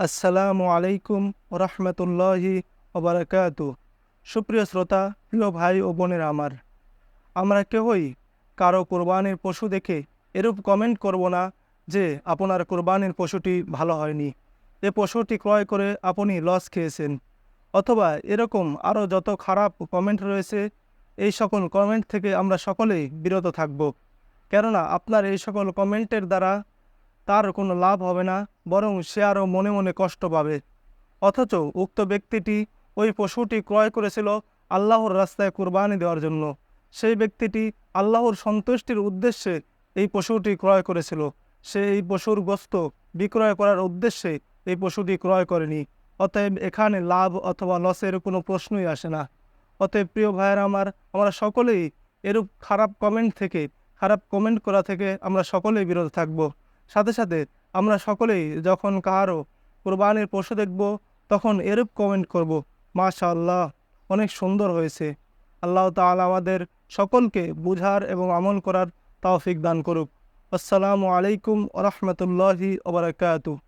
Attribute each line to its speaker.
Speaker 1: আসসালামু আলাইকুম রহমতুল্লাহি ওবরাকাতু। সুপ্রিয় শ্রোতা, প্রিয় ভাই ও বোনেরা আমার, আমরা কেহই কারো কোরবানির পশু দেখে এরূপ কমেন্ট করব না যে আপনার কোরবানির পশুটি ভালো হয়নি, এ পশুটি ক্রয় করে আপনি লস খেয়েছেন, অথবা এরকম আরও যত খারাপ কমেন্ট রয়েছে, এই সকল কমেন্ট থেকে আমরা সকলেই বিরত থাকব। কেননা আপনার এই সকল কমেন্টের দ্বারা তার কোনো লাভ হবে না, বরং সে আরও মনে মনে কষ্ট পাবে। অথচ উক্ত ব্যক্তিটি ওই পশুটি ক্রয় করেছিল আল্লাহর রাস্তায় কুরবানি দেওয়ার জন্য। সেই ব্যক্তিটি আল্লাহর সন্তুষ্টির উদ্দেশ্যে এই পশুটি ক্রয় করেছিল। সে এই পশুর গোশত বিক্রয় করার উদ্দেশ্যে এই পশুটি ক্রয় করেনি। অতএব এখানে লাভ অথবা লসের কোনো প্রশ্নই আসে না। অতএব প্রিয় ভাইয়েরা আমার, আমরা সকলেই এরূপ খারাপ কমেন্ট থেকে, খারাপ কমেন্ট করা থেকে আমরা সকলেই বিরত থাকব। সাথে সাথে আমরা সকলেই যখন কারো কোরবানির পশু দেখব, তখন এরূপ কমেন্ট করব, মাশাআল্লাহ, অনেক সুন্দর হয়েছে। আল্লাহ তাআলা আমাদের সকলকে বুঝার এবং আমল করার তৌফিক দান করুক। আসসালামু আলাইকুম ওয়া রাহমাতুল্লাহি ওয়া বারাকাতুহু।